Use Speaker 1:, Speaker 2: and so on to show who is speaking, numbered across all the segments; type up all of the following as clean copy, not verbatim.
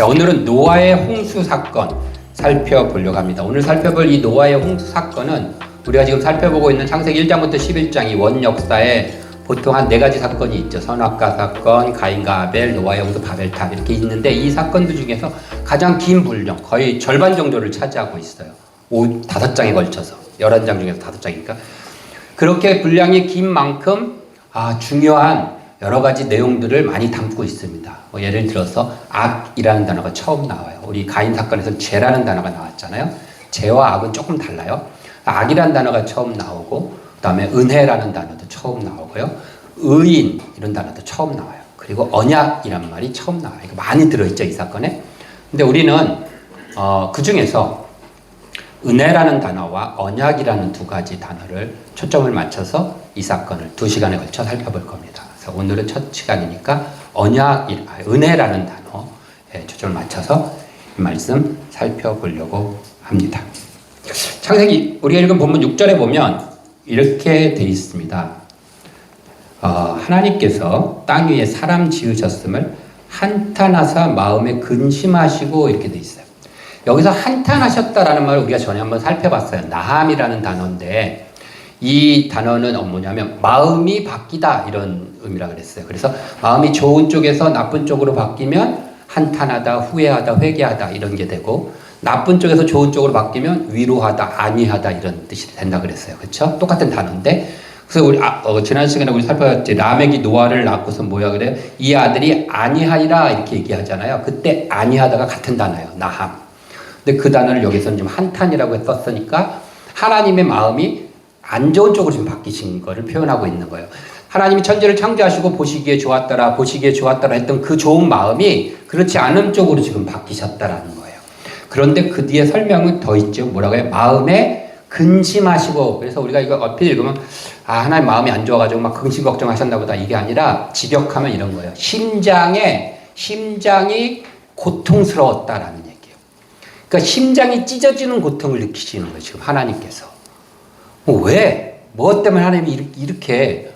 Speaker 1: 자, 오늘은 노아의 홍수 사건 살펴보려고 합니다. 오늘 살펴볼 이 노아의 홍수 사건은 우리가 지금 살펴보고 있는 창세기 1장부터 11장 이 원역사에 보통 한 4가지 사건이 있죠. 선악과 사건, 가인과 아벨, 노아의 홍수, 바벨탑 이렇게 있는데 이 사건들 중에서 가장 긴 분량, 거의 절반 정도를 차지하고 있어요. 5장에 걸쳐서 11장 중에서 5장이니까 그렇게 분량이 긴 만큼 중요한 여러 가지 내용들을 많이 담고 있습니다. 예를 들어서 악이라는 단어가 처음 나와요. 우리 가인 사건에서 죄라는 단어가 나왔잖아요. 죄와 악은 조금 달라요. 악이라는 단어가 처음 나오고 그 다음에 은혜라는 단어도 처음 나오고요. 의인 이런 단어도 처음 나와요. 그리고 언약이란 말이 처음 나와요. 이거 많이 들어있죠, 이 사건에. 근데 우리는 그 중에서 은혜라는 단어와 언약이라는 2가지 단어를 초점을 맞춰서 이 사건을 2시간에 걸쳐 살펴볼 겁니다. 그래서 오늘은 첫 시간이니까 은혜라는 단어에 초점을 맞춰서 이 말씀 살펴보려고 합니다. 창세기 우리가 읽은 본문 6절에 보면 이렇게 되어 있습니다. 하나님께서 땅 위에 사람 지으셨음을 한탄하사 마음에 근심하시고 이렇게 되어 있어요. 여기서 한탄하셨다라는 말을 우리가 전에 한번 살펴봤어요. 나함이라는 단어인데 이 단어는 뭐냐면 마음이 바뀌다 이런 의미라 그랬어요. 그래서 마음이 좋은 쪽에서 나쁜 쪽으로 바뀌면 한탄하다, 후회하다, 회개하다 이런 게 되고 나쁜 쪽에서 좋은 쪽으로 바뀌면 위로하다, 안위하다 이런 뜻이 된다 그랬어요. 그렇죠? 똑같은 단어인데 그래서 우리 지난 시간에 우리 살펴봤지. 라멕이 노아를 낳고서 뭐야 그래? 이 아들이 안위하리라 이렇게 얘기하잖아요. 그때 안위하다가 같은 단어예요. 나함. 근데 그 단어를 여기서는 좀 한탄이라고 썼으니까 하나님의 마음이 안 좋은 쪽으로 좀 바뀌신 거를 표현하고 있는 거예요. 하나님이 천지를 창조하시고 보시기에 좋았더라 했던 그 좋은 마음이 그렇지 않은 쪽으로 지금 바뀌셨다라는 거예요. 그런데 그 뒤에 설명은 더 있죠. 뭐라고 해요? 마음에 근심하시고. 그래서 우리가 이거 얼핏 읽으면 하나님 마음이 안 좋아가지고 막 근심 걱정하셨나 보다 이게 아니라 직역하면 이런 거예요. 심장이 고통스러웠다라는 얘기예요. 그러니까 심장이 찢어지는 고통을 느끼시는 거예요. 지금 하나님께서. 왜? 뭐 때문에 하나님이 이렇게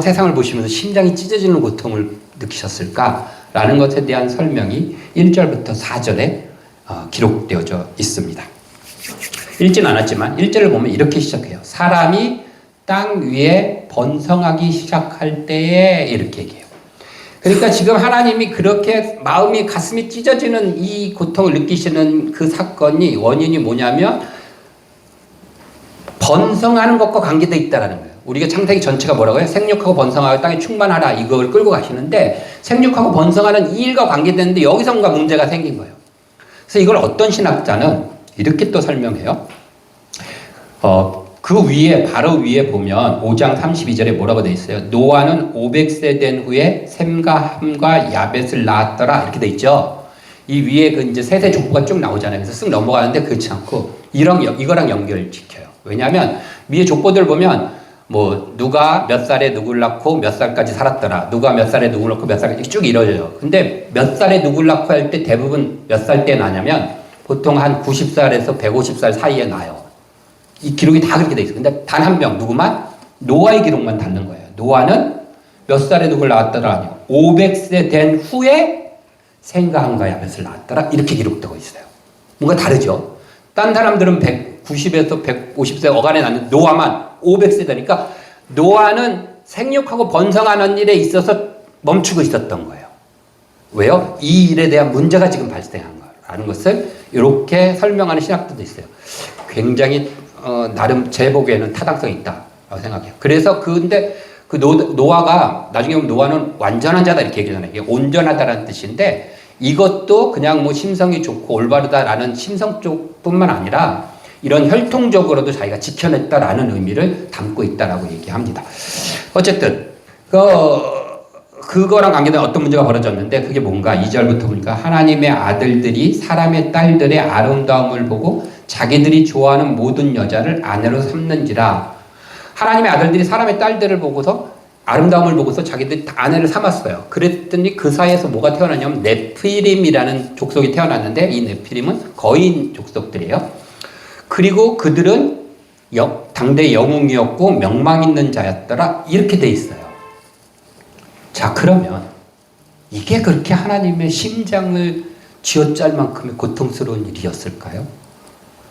Speaker 1: 세상을 보시면서 심장이 찢어지는 고통을 느끼셨을까라는 것에 대한 설명이 1절부터 4절에 기록되어져 있습니다. 읽진 않았지만 1절을 보면 이렇게 시작해요. 사람이 땅 위에 번성하기 시작할 때에 이렇게 얘기해요. 그러니까 지금 하나님이 그렇게 가슴이 찢어지는 이 고통을 느끼시는 그 사건이 원인이 뭐냐면 번성하는 것과 관계되어 있다는 거예요. 우리가 창세기 전체가 뭐라고 해요? 생육하고 번성하고 땅에 충만하라 이걸 끌고 가시는데 생육하고 번성하는 이 일과 관계되는데 여기서 뭔가 문제가 생긴 거예요. 그래서 이걸 어떤 신학자는 이렇게 또 설명해요. 그 위에 바로 위에 보면 5장 32절에 뭐라고 되어 있어요? 노아는 500세 된 후에 셈과 함과 야벳을 낳았더라 이렇게 되어 있죠. 이 위에 그 이제 세세 족보가 쭉 나오잖아요. 그래서 쓱 넘어가는데 그렇지 않고 이거랑 연결시켜요. 왜냐하면 위에 족보들 보면 뭐 누가 몇 살에 누굴 낳고 몇 살까지 살았더라. 누가 몇 살에 누굴 낳고 몇 살까지 쭉 이루어져요. 근데 몇 살에 누굴 낳고 할 때 대부분 몇 살 때 나냐면 보통 한 90살에서 150살 사이에 나요. 이 기록이 다 그렇게 돼 있어요. 근데 단 한 명 누구만? 노아의 기록만 다른 거예요. 노아는 몇 살에 누굴 낳았더라 아니요. 500세 된 후에 셈과 함과 야벳을 낳았더라 이렇게 기록되고 있어요. 뭔가 다르죠. 딴 사람들은 190에서 150세 어간에 낳는 노아만 500세 되니까 노아는 생육하고 번성하는 일에 있어서 멈추고 있었던 거예요. 왜요? 이 일에 대한 문제가 지금 발생한 거라는 것을 이렇게 설명하는 신학들도 있어요. 굉장히 나름 제 보기에는 타당성이 있다고 생각해요. 그래서 근데 그 노아가 나중에 보면 노아는 완전한 자다 이렇게 얘기하잖아요. 이게 온전하다라는 뜻인데 이것도 그냥 뭐 심성이 좋고 올바르다라는 심성 쪽뿐만 아니라 이런 혈통적으로도 자기가 지켜냈다라는 의미를 담고 있다라고 얘기합니다. 어쨌든 그거랑 관계된 어떤 문제가 벌어졌는데 그게 뭔가 2절부터 보니까 하나님의 아들들이 사람의 딸들의 아름다움을 보고 자기들이 좋아하는 모든 여자를 아내로 삼는지라. 하나님의 아들들이 사람의 딸들을 보고서 아름다움을 보고서 자기들이 아내를 삼았어요. 그랬더니 그 사이에서 뭐가 태어나냐면 네피림이라는 족속이 태어났는데 이 네피림은 거인 족속들이에요. 그리고 그들은 당대 영웅이었고 명망 있는 자였더라 이렇게 돼 있어요. 자, 그러면 이게 그렇게 하나님의 심장을 쥐어짤 만큼의 고통스러운 일이었을까요?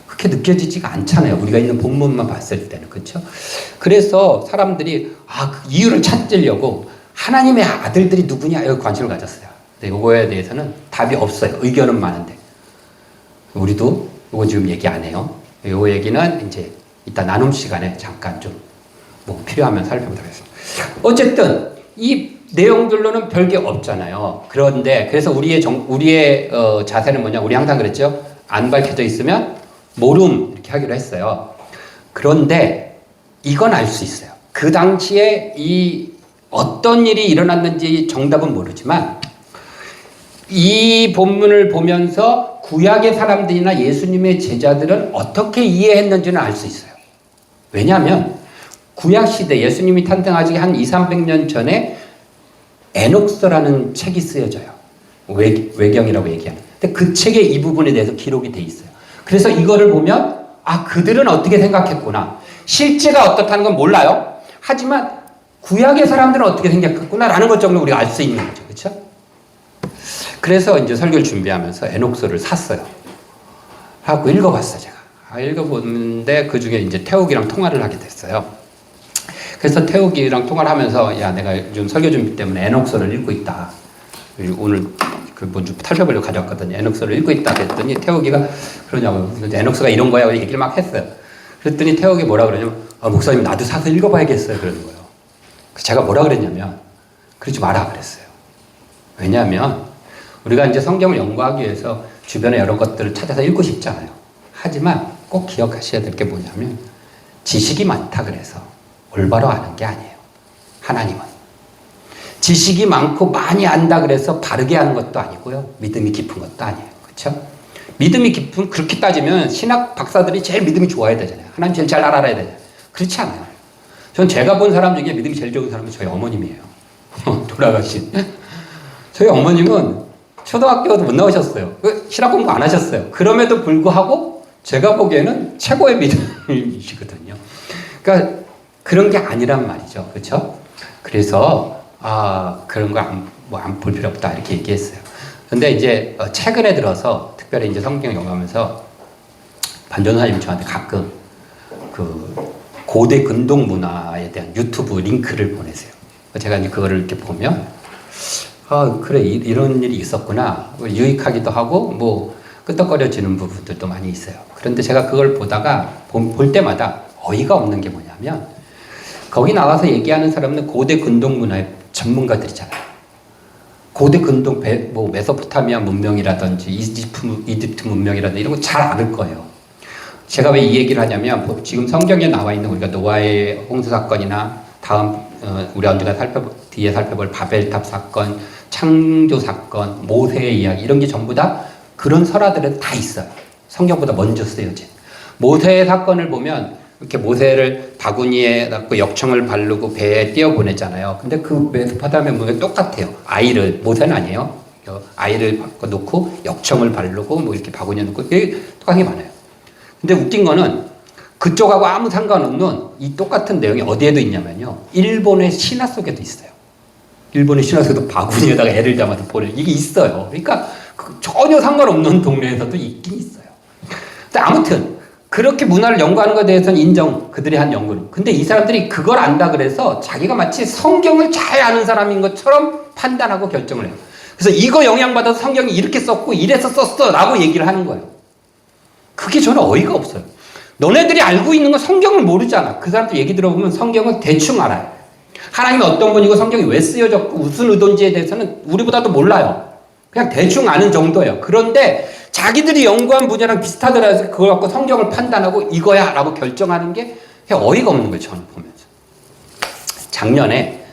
Speaker 1: 그렇게 느껴지지가 않잖아요. 우리가 있는 본문만 봤을 때는. 그렇죠? 그래서 사람들이 그 이유를 찾으려고 하나님의 아들들이 누구냐 여기 관심을 가졌어요. 근데 이거에 대해서는 답이 없어요. 의견은 많은데. 우리도 이거 지금 얘기 안 해요. 이 얘기는 이제 이따 나눔 시간에 잠깐 좀 뭐 필요하면 살펴보도록 하겠습니다. 어쨌든 이 내용들로는 별게 없잖아요. 그런데 그래서 우리의 자세는 뭐냐? 우리 항상 그랬죠. 안 밝혀져 있으면 모름 이렇게 하기로 했어요. 그런데 이건 알 수 있어요. 그 당시에 이 어떤 일이 일어났는지 정답은 모르지만 이 본문을 보면서 구약의 사람들이나 예수님의 제자들은 어떻게 이해했는지는 알 수 있어요. 왜냐하면 구약 시대 예수님이 탄생하기 한 200~300년 전에 에녹서라는 책이 쓰여져요. 외경이라고 얘기하는. 근데 그 책에 이 부분에 대해서 기록이 돼 있어요. 그래서 이거를 보면 그들은 어떻게 생각했구나. 실제가 어떻다는 건 몰라요. 하지만 구약의 사람들은 어떻게 생각했구나라는 것 정도 우리가 알 수 있는 거죠. 그렇죠? 그래서 이제 설교를 준비하면서 에녹서를 샀어요. 하고 읽어봤어요, 제가. 읽어보는데 그 중에 이제 태욱이랑 통화를 하게 됐어요. 그래서 태욱이랑 통화를 하면서 야, 내가 요즘 설교 준비 때문에 에녹서를 읽고 있다. 오늘 그 먼저 살펴보려고 가져왔거든요. 에녹서를 읽고 있다 그랬더니 태욱이가 그러냐고. 에녹서가 이런 거야. 얘기를 막 했어요. 그랬더니 태욱이 뭐라 그러냐면 목사님 나도 사서 읽어봐야겠어요. 그러는 거예요. 제가 뭐라 그랬냐면 그러지 마라 그랬어요. 왜냐하면 우리가 이제 성경을 연구하기 위해서 주변에 여러 것들을 찾아서 읽고 싶잖아요. 하지만 꼭 기억하셔야 될 게 뭐냐면 지식이 많다 그래서 올바로 아는 게 아니에요. 하나님은. 지식이 많고 많이 안다 그래서 바르게 하는 것도 아니고요. 믿음이 깊은 것도 아니에요. 그렇죠? 믿음이 깊은, 그렇게 따지면 신학 박사들이 제일 믿음이 좋아야 되잖아야 하나님 제일 잘 알아야 되잖아요. 그렇지 않아요. 전 제가 본 사람 중에 믿음이 제일 좋은 사람은 저희 어머님이에요. 돌아가신. 저희 어머님은 초등학교도 못 나오셨어요. 신학 공부 안 하셨어요. 그럼에도 불구하고 제가 보기에는 최고의 믿음이시거든요. 그러니까 그런 게 아니란 말이죠. 그렇죠? 그래서 그런 거 안 볼 필요 없다 이렇게 얘기했어요. 근데 이제 최근에 들어서 특별히 이제 성경 연구하면서 반전사님 저한테 가끔 그 고대 근동 문화에 대한 유튜브 링크를 보내세요. 제가 이제 그거를 이렇게 보면 그래 이런 일이 있었구나 유익하기도 하고 뭐 끄떡거려지는 부분들도 많이 있어요. 그런데 제가 그걸 보다가 볼 때마다 어이가 없는 게 뭐냐면 거기 나와서 얘기하는 사람은 고대 근동 문화의 전문가들이잖아요. 고대 근동 메소포타미아 문명이라든지 이집트 문명이라든지 이런 거 잘 알 거예요. 제가 왜 이 얘기를 하냐면 지금 성경에 나와 있는 우리가 노아의 홍수 사건이나 다음 우리 언제가 뒤에 살펴볼 바벨탑 사건, 창조 사건, 모세의 이야기 이런 게 전부 다 그런 설화들은 다 있어요. 성경보다 먼저 쓰여진. 모세의 사건을 보면 이렇게 모세를 바구니에 넣고 역청을 바르고 배에 띄어보냈잖아요. 근데 그 메소포타미아 문명이 똑같아요. 모세는 아니에요. 아이를 놓고 역청을 바르고 뭐 이렇게 바구니에 넣고 이게 똑같은 게 많아요. 근데 웃긴 거는 그쪽하고 아무 상관없는 이 똑같은 내용이 어디에도 있냐면요. 일본의 신화 속에도 있어요. 일본의 신화 속에도 바구니에다가 애를 담아서 보낼 이게 있어요. 그러니까 전혀 상관없는 동네에서도 있긴 있어요. 근데 아무튼 그렇게 문화를 연구하는 것에 대해서는 인정, 그들이 한 연구는. 근데 이 사람들이 그걸 안다 그래서 자기가 마치 성경을 잘 아는 사람인 것처럼 판단하고 결정을 해요. 그래서 이거 영향받아서 성경이 이렇게 썼고 이래서 썼어 라고 얘기를 하는 거예요. 그게 저는 어이가 없어요. 너네들이 알고 있는 건 성경을 모르잖아. 그 사람들 얘기 들어보면 성경을 대충 알아요. 하나님이 어떤 분이고 성경이 왜 쓰여졌고 무슨 의도인지에 대해서는 우리보다도 몰라요. 그냥 대충 아는 정도예요. 그런데 자기들이 연구한 분야랑 비슷하더라도 그걸 갖고 성경을 판단하고 이거야 라고 결정하는 게 어이가 없는 거예요. 저는 보면서. 작년에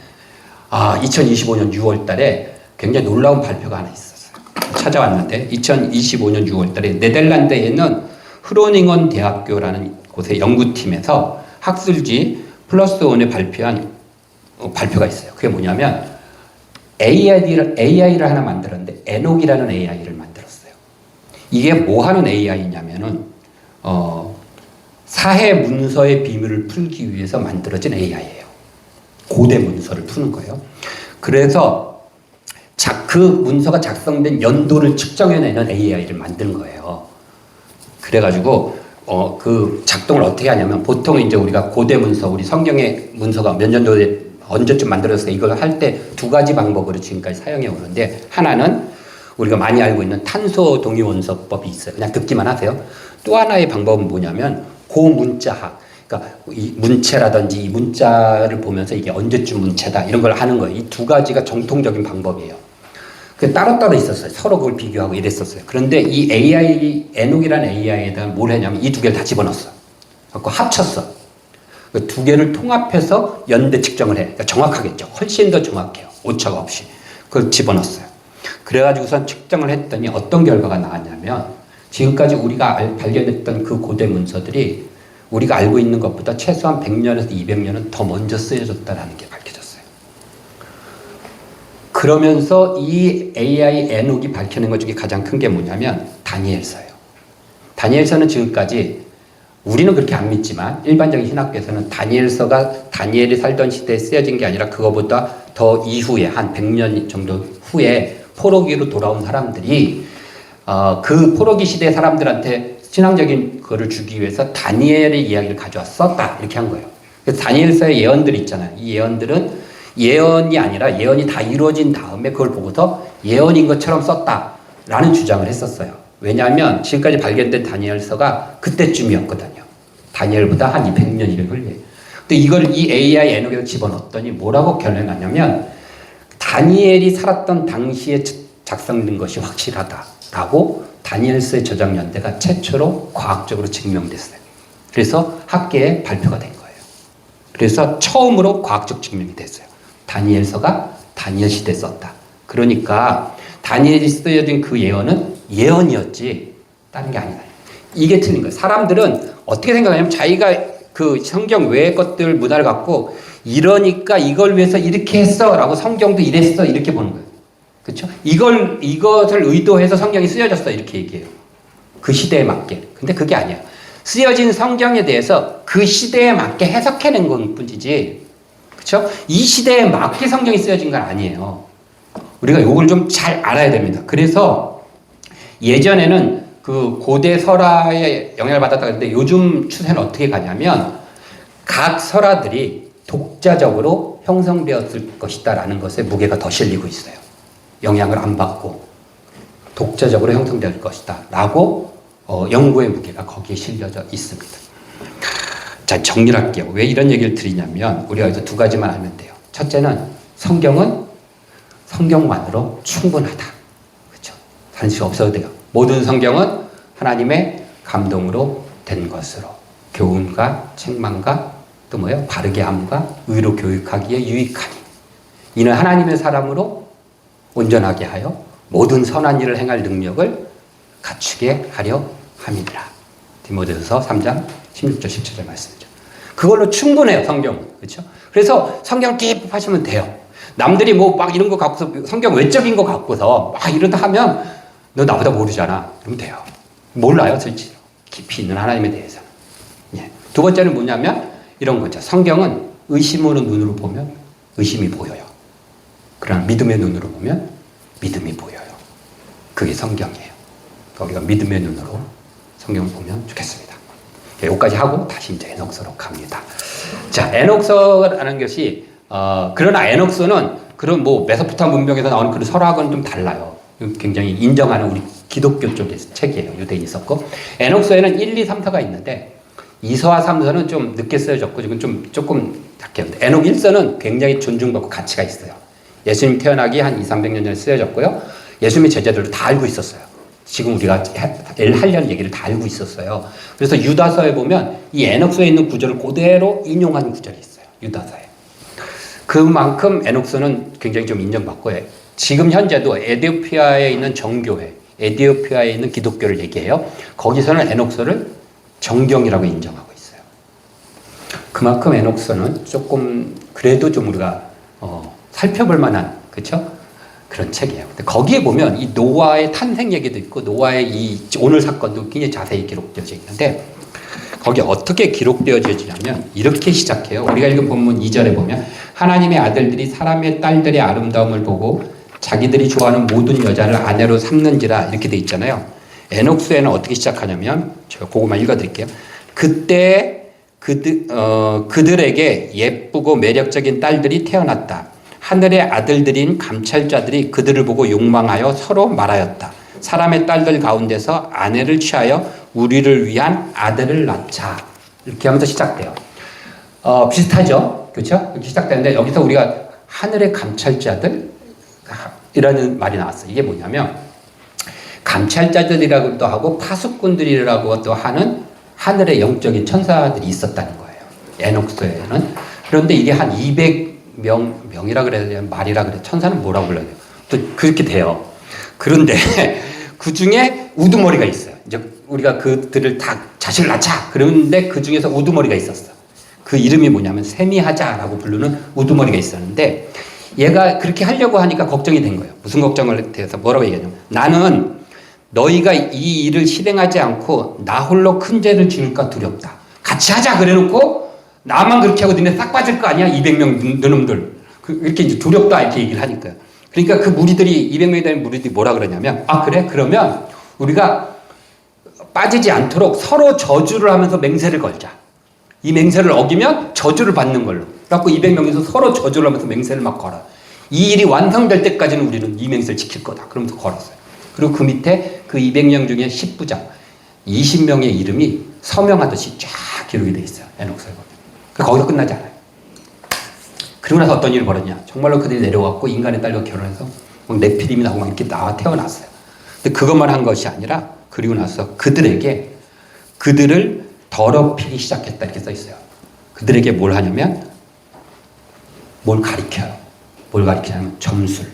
Speaker 1: 2025년 6월 달에 굉장히 놀라운 발표가 하나 있었어요. 찾아왔는데 2025년 6월 달에 네덜란드에 있는 흐로닝원 대학교라는 곳의 연구팀에서 학술지 플러스1에 발표한 발표가 있어요. 그게 뭐냐면 AI를 하나 만들었는데 에녹이라는 AI를 만들었어요. 이게 뭐 하는 AI냐면은 사해 문서의 비밀을 풀기 위해서 만들어진 AI예요. 고대 문서를 푸는 거예요. 그래서 그 문서가 작성된 연도를 측정해내는 AI를 만든 거예요. 그래가지고 그 작동을 어떻게 하냐면 보통 이제 우리가 고대 문서, 우리 성경의 문서가 몇 년도에 언제쯤 만들어졌어요. 이걸 할 때 두 가지 방법으로 지금까지 사용해 오는데 하나는 우리가 많이 알고 있는 탄소 동위원소법이 있어요. 그냥 듣기만 하세요. 또 하나의 방법은 뭐냐면 고문자학. 그러니까 이 문체라든지 이 문자를 보면서 이게 언제쯤 문체다 이런 걸 하는 거예요. 이 두 가지가 정통적인 방법이에요. 그 따로따로 있었어요. 서로 그걸 비교하고 이랬었어요. 그런데 이 AI, 에녹이라는 AI에다 뭘 했냐면 이 두 개를 다 집어넣었어. 그래서 합쳤어. 그 두 개를 통합해서 연대 측정을 해. 그러니까 정확하겠죠. 훨씬 더 정확해요. 오차가 없이. 그걸 집어넣었어요. 그래가지고선 측정을 했더니 어떤 결과가 나왔냐면 지금까지 우리가 발견했던 그 고대 문서들이 우리가 알고 있는 것보다 최소한 100년에서 200년은 더 먼저 쓰여졌다는 게 밝혀졌어요. 그러면서 이 AI 에녹이 밝혀낸 것 중에 가장 큰 게 뭐냐면 다니엘서예요. 다니엘서는 지금까지 우리는 그렇게 안 믿지만 일반적인 신학계에서는 다니엘서가 다니엘이 살던 시대에 쓰여진 게 아니라 그거보다 더 이후에 한 100년 정도 후에 포로기로 돌아온 사람들이 그 포로기 시대 사람들한테 신앙적인 거를 주기 위해서 다니엘의 이야기를 가져와 썼다 이렇게 한 거예요. 그래서 다니엘서의 예언들 있잖아요. 이 예언들은 예언이 아니라 예언이 다 이루어진 다음에 그걸 보고서 예언인 것처럼 썼다라는 주장을 했었어요. 왜냐하면 지금까지 발견된 다니엘서가 그때쯤이었거든요. 다니엘보다 한 200년, 200년. 근데 이걸 이 AI 에녹에서 집어넣었더니 뭐라고 결론이 나냐면 다니엘이 살았던 당시에 작성된 것이 확실하다라고 다니엘서의 저작 연대가 최초로 과학적으로 증명됐어요. 그래서 학계에 발표가 된 거예요. 그래서 처음으로 과학적 증명이 됐어요. 다니엘서가 다니엘 시대에 썼다. 그러니까 다니엘이 쓰여진 그 예언은 예언이었지 다른 게 아니다. 이게 틀린 거예요. 사람들은 어떻게 생각하냐면 자기가 그 성경 외의 것들 문화를 갖고 이러니까 이걸 위해서 이렇게 했어 라고 성경도 이랬어 이렇게 보는 거예요. 그렇죠? 이것을 의도해서 성경이 쓰여졌어 이렇게 얘기해요. 그 시대에 맞게. 근데 그게 아니야. 쓰여진 성경에 대해서 그 시대에 맞게 해석해낸 건 뿐이지. 그렇죠? 이 시대에 맞게 성경이 쓰여진 건 아니에요. 우리가 이걸 좀 잘 알아야 됩니다. 그래서 예전에는 그 고대 설화에 영향을 받았다 그랬는데 요즘 추세는 어떻게 가냐면 각 설화들이 독자적으로 형성되었을 것이다라는 것에 무게가 더 실리고 있어요. 영향을 안 받고 독자적으로 형성될 것이다 라고 연구의 무게가 거기에 실려져 있습니다. 자, 정리를 할게요. 왜 이런 얘기를 드리냐면 우리가 여기서 두 가지만 알면 돼요. 첫째는 성경은 성경만으로 충분하다. 그렇죠? 단시 없어도 돼요. 모든 성경은 하나님의 감동으로 된 것으로 교훈과 책망과 또 뭐예요? 바르게 함과 의로 교육하기에 유익하니 이는 하나님의 사람으로 온전하게 하여 모든 선한 일을 행할 능력을 갖추게 하려 함이니라. 디모데후서 3장 16절 17절 말씀이죠. 그걸로 충분해요, 성경은. 그렇죠? 그래서 성경을 기입하시면 돼요. 남들이 뭐 막 이런 거 갖고서 성경 외적인 거 갖고서 막 이러다 하면 너 나보다 모르잖아. 그러면 돼요. 몰라요, 실제로. 깊이 있는 하나님에 대해서는. 예. 두 번째는 뭐냐면 이런 거죠. 성경은 의심으로 눈으로 보면 의심이 보여요. 그러나 믿음의 눈으로 보면 믿음이 보여요. 그게 성경이에요. 그러니까 우리가 믿음의 눈으로 성경을 보면 좋겠습니다. 여기까지 하고 다시 이제 에녹서로 갑니다. 자, 에녹서라는 것이 그러나 에녹서는 그런 뭐 메소포타미아 문명에서 나오는 그런 설화하고는 좀 달라요. 굉장히 인정하는 우리 기독교 쪽의 책이에요. 유대인이 썼고 에녹서에는 1, 2, 3서가 있는데 2서와 3서는 좀 늦게 쓰여졌고 지금 조금 작게 합니다. 에녹 1서는 굉장히 존중받고 가치가 있어요. 예수님 태어나기 한 2, 300년 전에 쓰여졌고요. 예수님의 제자들도 다 알고 있었어요. 지금 우리가 하려는 얘기를 다 알고 있었어요. 그래서 유다서에 보면 이 에녹서에 있는 구절을 그대로 인용한 구절이 있어요. 유다서에. 그만큼 에녹서는 굉장히 좀 인정받고 지금 현재도 에티오피아에 있는 정교회, 에티오피아에 있는 기독교를 얘기해요. 거기서는 에녹서를 정경이라고 인정하고 있어요. 그만큼 에녹서는 조금 그래도 좀 우리가 살펴볼 만한 그렇죠? 그런 책이에요. 근데 거기에 보면 이 노아의 탄생 얘기도 있고 노아의 이 오늘 사건도 굉장히 자세히 기록되어져 있는데 거기에 어떻게 기록되어지냐면 이렇게 시작해요. 우리가 읽은 본문 2절에 보면 하나님의 아들들이 사람의 딸들의 아름다움을 보고 자기들이 좋아하는 모든 여자를 아내로 삼는지라 이렇게 돼 있잖아요. 에녹스에는 어떻게 시작하냐면 제가 그것만 읽어드릴게요. 그때 그들에게 예쁘고 매력적인 딸들이 태어났다. 하늘의 아들들인 감찰자들이 그들을 보고 욕망하여 서로 말하였다. 사람의 딸들 가운데서 아내를 취하여 우리를 위한 아들을 낳자. 이렇게 하면서 시작돼요. 비슷하죠? 그렇죠? 이렇게 시작되는데 여기서 우리가 하늘의 감찰자들 이라는 말이 나왔어요. 이게 뭐냐면 감찰자들이라고도 하고 파수꾼들이라고도 하는 하늘의 영적인 천사들이 있었다는 거예요. 에녹스에는. 그런데 이게 한 200명이라 그래야 돼요? 말이라 그래요? 천사는 뭐라고 불러야 돼요? 또 그렇게 돼요. 그런데 그 중에 우두머리가 있어요. 이제 우리가 그들을 다 자식을 낳자. 그런데 그 중에서 우두머리가 있었어. 그 이름이 뭐냐면 세미하자라고 부르는 우두머리가 있었는데 얘가 그렇게 하려고 하니까 걱정이 된 거예요. 무슨 걱정을 해서 뭐라고 얘기하냐면 나는 너희가 이 일을 실행하지 않고 나 홀로 큰 죄를 지을까 두렵다. 같이 하자 그래놓고 나만 그렇게 하고 너네 싹 빠질 거 아니야? 200명 너놈들. 이렇게 이제 두렵다 이렇게 얘기를 하니까요. 그러니까 그 무리들이 200명이 되는 무리들이 뭐라 그러냐면 그래? 그러면 우리가 빠지지 않도록 서로 저주를 하면서 맹세를 걸자. 이 맹세를 어기면 저주를 받는 걸로. 그래갖고 200명에서 서로 저주를 하면서 맹세를 막 걸어. 이 일이 완성될 때까지는 우리는 이 맹세를 지킬 거다. 그러면서 걸었어요. 그리고 그 밑에 그 200명 중에 10부장, 20명의 이름이 서명하듯이 쫙 기록이 돼 있어요. 에녹스에 보면. 거기서 끝나지 않아요. 그리고 나서 어떤 일이 벌어졌냐. 정말로 그들이 내려왔고 인간의 딸과 결혼해서 막 네피림이 나오고 막 이렇게 나와 태어났어요. 근데 그것만 한 것이 아니라 그리고 나서 그들에게 그들을 더럽히기 시작했다 이렇게 써 있어요. 그들에게 뭘 하냐면 뭘 가리켜요. 뭘 가리키냐면 점술,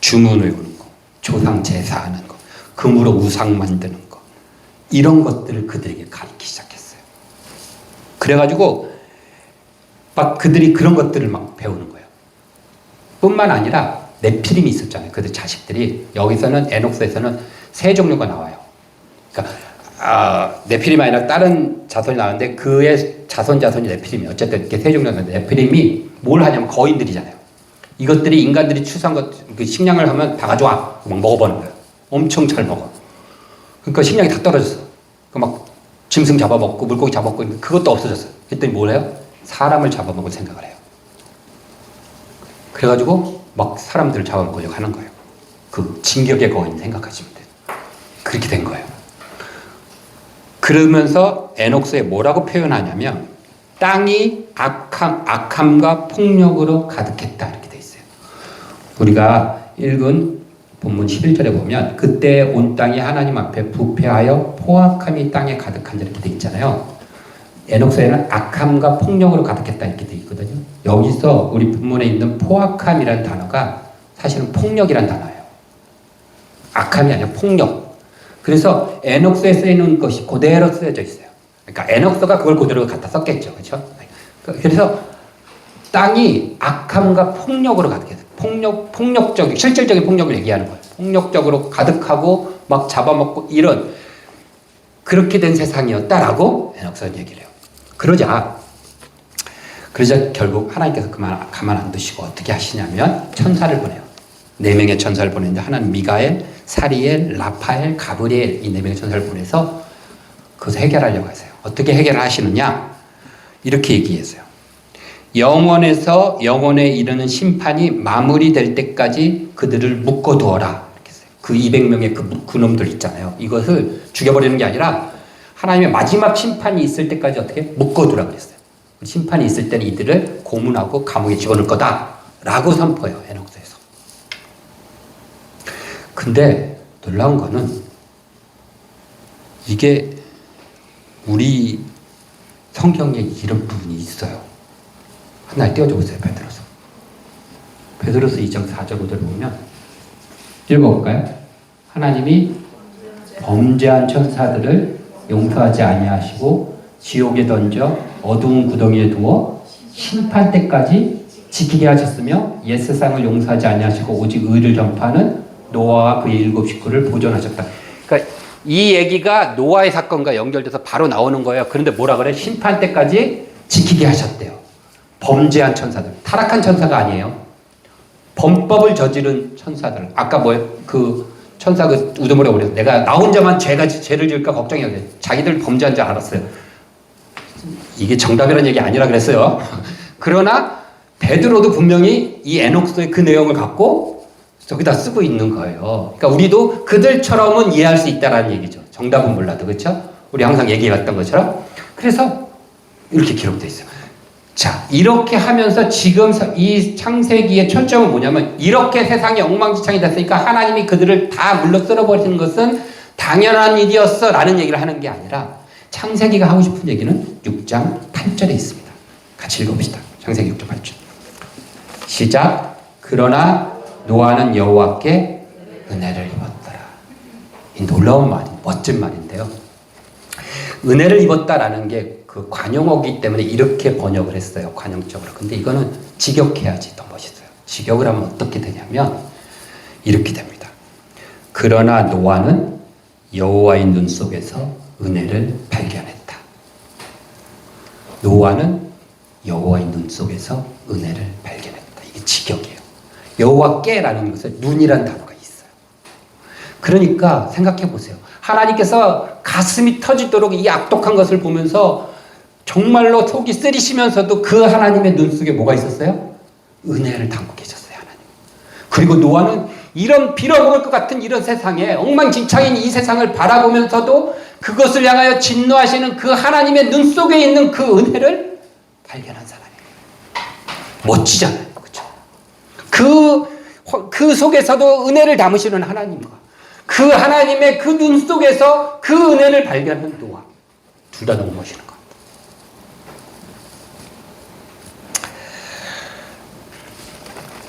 Speaker 1: 주문을 외우는 거, 조상 제사하는 거, 금으로 우상 만드는 거 이런 것들을 그들에게 가리키기 시작했어요. 그래가지고 막 그들이 그런 것들을 막 배우는 거예요. 뿐만 아니라 네피림이 있었잖아요. 그들 자식들이. 여기서는 에녹스에서는 세 종류가 나와요. 그러니까 네피림이 아니라 다른 자손이 나오는데 그의 자손이 네피림이 어쨌든 이렇게 세 종류가 나오는데 네피림이 뭘 하냐면 거인들이잖아요. 이것들이 인간들이 추수한 것, 그 식량을 하면 다 가져와. 막 먹어보는 거예요. 엄청 잘 먹어. 그러니까 식량이 다 떨어졌어. 막 짐승 잡아먹고 물고기 잡아먹고 그것도 없어졌어요. 그랬더니 뭘 해요? 사람을 잡아먹을 생각을 해요. 그래가지고 막 사람들을 잡아먹으려고 하는 거예요. 그 진격의 거인 생각하시면 돼요. 그렇게 된 거예요. 그러면서 에녹스에 뭐라고 표현하냐면 땅이 악함과 폭력으로 가득했다 이렇게 돼 있어요. 우리가 읽은 본문 11절에 보면 그때 온 땅이 하나님 앞에 부패하여 포악함이 땅에 가득한 이렇게 돼 있잖아요. 에녹스에는 악함과 폭력으로 가득했다 이렇게 돼 있거든요. 여기서 우리 본문에 있는 포악함이라는 단어가 사실은 폭력이라는 단어예요. 악함이 아니라 폭력. 그래서 에녹스에 쓰이는 것이 그대로 쓰여져 있어요. 그러니까 에녹스가 그걸 그대로 갖다 썼겠죠. 그렇죠? 그래서 땅이 악함과 폭력으로 가득했어요. 폭력적인, 실질적인 폭력을 얘기하는 거예요. 폭력적으로 가득하고 막 잡아먹고 이런 그렇게 된 세상이었다라고 에녹스는 얘기를 해요. 그러자 결국 하나님께서 가만 안 두시고 어떻게 하시냐면 천사를 보내요. 4명의 천사를 보내는데 하나는 미가엘, 사리엘, 라파엘, 가브리엘 이 4명의 천사를 보내서 그것을 해결하려고 하세요. 어떻게 해결하시느냐? 이렇게 얘기했어요. 영원에서 영원에 이르는 심판이 마무리될 때까지 그들을 묶어두어라. 이렇게 했어요. 그 200명의 그 놈들 있잖아요. 이것을 죽여버리는 게 아니라 하나님의 마지막 심판이 있을 때까지 어떻게 묶어두라 그랬어요. 심판이 있을 때는 이들을 고문하고 감옥에 집어넣을 거다라고 선포해요. 에녹스에서. 근데 놀라운 거는 이게 우리 성경에 이런 부분이 있어요. 하나 띄워줘보세요. 베드로서 2장 4절 5절 보면 읽어볼까요? 하나님이 범죄한 천사들을 용서하지 아니하시고 지옥에 던져 어두운 구덩이에 두어 심판 때까지 지키게 하셨으며 옛 세상을 용서하지 아니하시고 오직 의를 전파하는 노아와 그의 7 식구를 보존하셨다. 그러니까 이 얘기가 노아의 사건과 연결돼서 바로 나오는 거예요. 그런데 뭐라 그래? 심판 때까지 지키게 하셨대요. 범죄한 천사들. 타락한 천사가 아니에요. 범법을 저지른 천사들. 아까 그 천사 그 우두머리 오려 내가 나 혼자만 죄를 지을까 걱정이야. 자기들 범죄한 줄 알았어요. 이게 정답이라는 얘기 아니라 그랬어요. 그러나 베드로도 분명히 이 에녹스의 그 내용을 갖고 저기다 쓰고 있는 거예요. 그러니까 우리도 그들처럼은 이해할 수 있다라는 얘기죠. 정답은 몰라도 그렇죠? 우리 항상 얘기해왔던 것처럼. 그래서 이렇게 기록되어 있어요. 자, 이렇게 하면서 지금 이 창세기의 초점은 뭐냐면 이렇게 세상이 엉망진창이 됐으니까 하나님이 그들을 다 물러 쓸어버리는 것은 당연한 일이었어 라는 얘기를 하는 게 아니라 창세기가 하고 싶은 얘기는 6장 8절에 있습니다. 같이 읽어봅시다. 창세기 6장 8절. 시작. 그러나 노아는 여호와께 은혜를 입었더라. 이 놀라운 말이 멋진 말인데요. 은혜를 입었다라는 게 그 관용어기 때문에 이렇게 번역을 했어요. 관용적으로. 근데 이거는 직역해야지 더 멋있어요. 직역을 하면 어떻게 되냐면 이렇게 됩니다. 그러나 노아는 여호와의 눈 속에서 은혜를 발견했다. 노아는 여호와의 눈 속에서 은혜를 발견했다. 이게 직역이에요. 여호와께라는 것에 눈이란 단어가 있어요. 그러니까 생각해 보세요. 하나님께서 가슴이 터지도록 이 악독한 것을 보면서 정말로 속이 쓰리시면서도 그 하나님의 눈 속에 뭐가 있었어요? 은혜를 담고 계셨어요. 하나님. 그리고 노아는 이런 빌어먹을 것 같은 이런 세상에 엉망진창인 이 세상을 바라보면서도 그것을 향하여 진노하시는 그 하나님의 눈 속에 있는 그 은혜를 발견한 사람이에요. 멋지잖아요. 그렇죠? 그 속에서도 은혜를 담으시는 하나님과 그 하나님의 그 눈 속에서 그 은혜를 발견한 노아. 둘 다 너무 멋있는 것 같아요.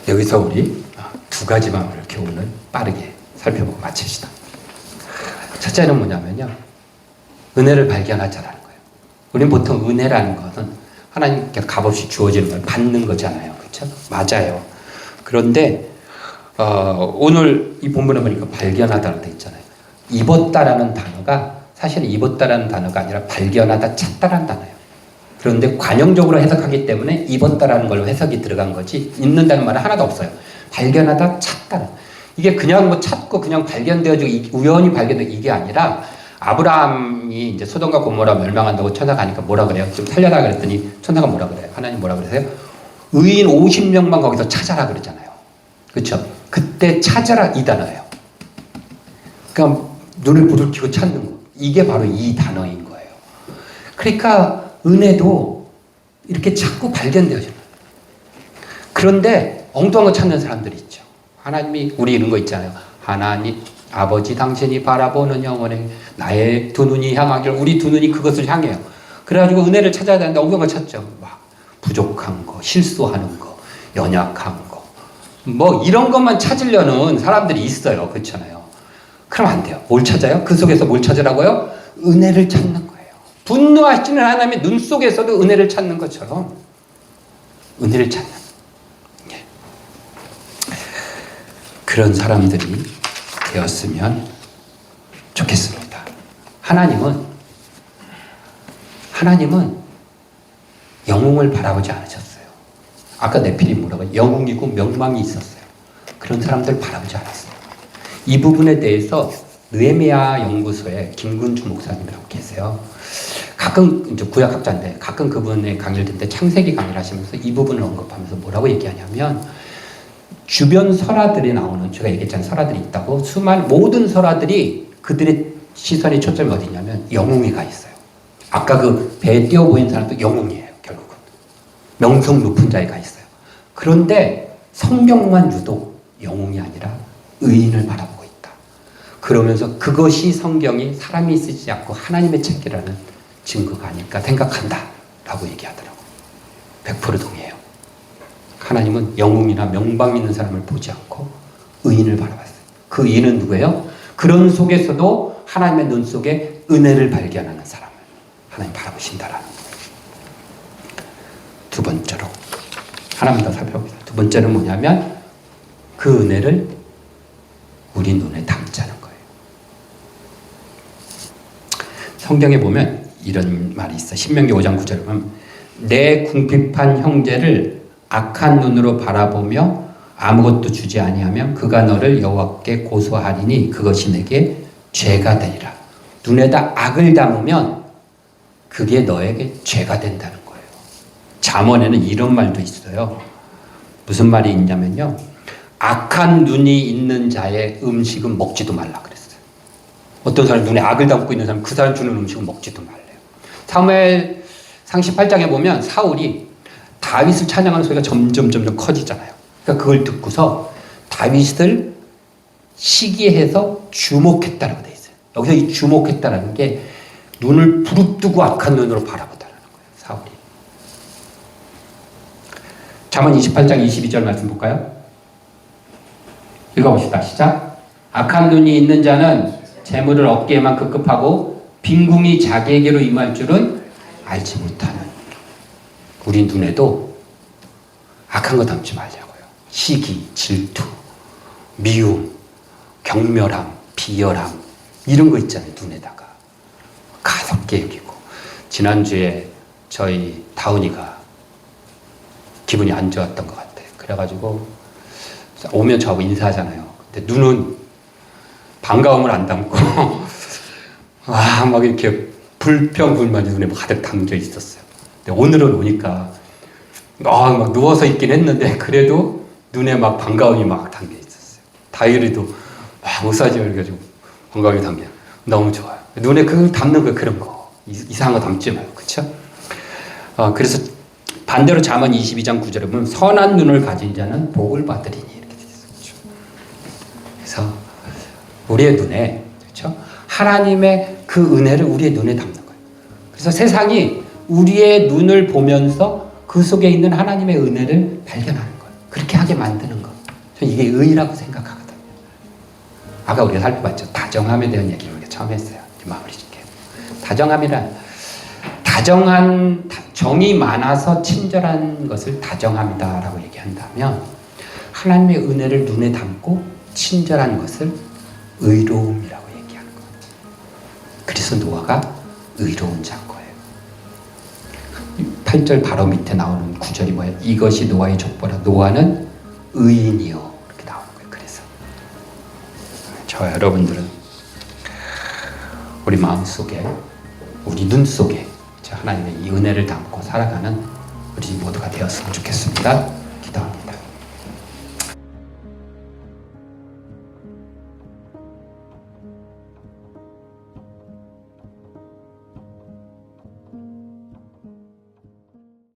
Speaker 1: 여기서 우리 두 가지만 이렇게 오늘 빠르게 살펴보고 마칩시다. 첫째는 뭐냐면요. 은혜를 발견하자라는 거예요. 우리는 보통 은혜라는 것은 하나님께서 값없이 주어지는 걸 받는 거잖아요. 그렇죠? 맞아요. 그런데 오늘 이 본문에 보니까 발견하다라고 되어 있잖아요. 입었다라는 단어가 사실은 입었다라는 단어가 아니라 발견하다, 찾다라는 단어예요. 그런데 관용적으로 해석하기 때문에 입었다라는 걸로 해석이 들어간 거지 입는다는 말은 하나도 없어요. 발견하다, 찾다. 이게 그냥 뭐 찾고 그냥 발견되어지고 우연히 발견되고 이게 아니라 아브라함이 이제 소돔과 고모라 멸망한다고 천사가 하니까 뭐라 그래요? 좀 살려라 그랬더니 천사가 뭐라 그래요? 하나님 뭐라 그러세요? 의인 50명만 거기서 찾아라 그러잖아요. 그렇죠? 그때 찾아라 이 단어예요. 그러니까 눈을 부들키고 찾는 거. 이게 바로 이 단어인 거예요. 그러니까 은혜도 이렇게 자꾸 발견되어져요. 그런데 엉뚱한 거 찾는 사람들이 있죠. 하나님이 우리 이런 거 있잖아요. 하나님 아버지 당신이 바라보는 영혼에 나의 두 눈이 향하길 우리 두 눈이 그것을 향해요. 그래가지고 은혜를 찾아야 되는데 엉뚱한 거 찾죠. 막 부족한 거, 실수하는 거, 연약한 거 뭐 이런 것만 찾으려는 사람들이 있어요. 그렇잖아요. 그럼 안 돼요. 뭘 찾아요? 그 속에서 뭘 찾으라고요? 은혜를 찾는 거예요. 분노하시는 하나님의 눈 속에서도 은혜를 찾는 것처럼 은혜를 찾는 그런 사람들이 되었으면 좋겠습니다. 하나님은 영웅을 바라보지 않으셨어요. 아까 네피림 뭐라고 영웅이고 명망이 있었어요. 그런 사람들 바라보지 않았어요. 이 부분에 대해서 느헤미야 연구소에 김근주 목사님이라고 계세요. 가끔 이제 구약학자인데 가끔 그분의 강의를 듣는데 창세기 강의를 하시면서 이 부분을 언급하면서 뭐라고 얘기하냐면 주변 설화들이 나오는 제가 얘기했잖아요. 설화들이 있다고 모든 설화들이 그들의 시선의 초점이 어디 있냐면 영웅이 가 있어요. 아까 그 배에 띄어 보이는 사람도 영웅이에요. 결국은 명성 높은 자에 가 있어요. 그런데 성경만 유독 영웅이 아니라 의인을 바라보고 있다. 그러면서 그것이 성경이 사람이 쓰지 않고 하나님의 책이라는 증거가 아닐까 생각한다 라고 얘기하더라고요. 100% 동의해요. 하나님은 영웅이나 명방 있는 사람을 보지 않고 의인을 바라봤어요. 그 의인은 누구예요? 그런 속에서도 하나님의 눈 속에 은혜를 발견하는 사람을 하나님 바라보신다라는 거예요. 두 번째로 하나만 더 살펴봅시다. 두 번째는 뭐냐면 그 은혜를 우리 눈에 담자는 거예요. 성경에 보면 이런 말이 있어. 신명기 5장 9절에 보면 내 궁핍한 형제를 악한 눈으로 바라보며 아무것도 주지 아니하면 그가 너를 여호와께 고소하리니 그것이 내게 죄가 되리라. 눈에다 악을 담으면 그게 너에게 죄가 된다는 거예요. 잠언에는 이런 말도 있어요. 무슨 말이 있냐면요. 악한 눈이 있는 자의 음식은 먹지도 말라 그랬어요. 어떤 사람이 눈에 악을 담고 있는 사람, 그 사람 주는 음식은 먹지도 말래요. 사무엘 상 18장에 보면 사울이 다윗을 찬양하는 소리가 점점 커지잖아요. 그러니까 그걸 듣고서 다윗을 시기해서 주목했다라고 돼 있어요. 여기서 이 주목했다라는 게 눈을 부릅뜨고 악한 눈으로 바라보다라는 거예요. 사울이. 잠언 28장 22절 말씀 볼까요? 읽어봅시다. 시작. 악한 눈이 있는 자는 재물을 얻기에만 급급하고 빈궁이 자기에게로 임할 줄은 알지 못하는. 우리 눈에도 악한 거 담지 말자고요. 시기, 질투, 미움, 경멸함, 비열함 이런 거 있잖아요. 눈에다가 가볍게 여기고. 지난주에 저희 다운이가 기분이 안 좋았던 것 같아요. 그래가지고 오면 저하고 인사하잖아요. 근데 눈은 반가움을 안 담고 막 이렇게 불평불만이 눈에 가득 담겨 있었어요. 근데 오늘은 오니까 막 누워서 있긴 했는데 그래도 눈에 막 반가움이 막 담겨 있었어요. 다이어리도 막 웃어지고 그래가지고 반가움이 담겨. 너무 좋아요. 눈에 그걸 담는 거예요. 그런 거. 이상한 거 담지 마요. 그쵸? 그래서 반대로 잠언 22장 9절에 보면 선한 눈을 가진 자는 복을 받으리니 이렇게 되어 있어요. 그래서 우리의 눈에 그렇죠? 하나님의 그 은혜를 우리의 눈에 담는 거예요. 그래서 세상이 우리의 눈을 보면서 그 속에 있는 하나님의 은혜를 발견하는 거예요. 그렇게 하게 만드는 거. 저는 이게 의라고 생각하거든요. 아까 우리가 살펴봤죠. 다정함에 대한 얘기를 우리가 처음 했어요. 마무리 짓게요. 다정함이란 정이 많아서 친절한 것을 다정함이다라고 얘기한다면 하나님의 은혜를 눈에 담고 친절한 것을 의로움이라고 얘기하는 거예요. 그래서 노아가 의로운 자인 거예요. 8절 바로 밑에 나오는 구절이 뭐예요? 이것이 노아의 족보라. 노아는 의인이요. 이렇게 나오는 거예요. 그래서 저와 여러분들은 우리 마음속에 우리 눈 속에 하나님의 이 은혜를 담고 살아가는 우리 모두가 되었으면 좋겠습니다.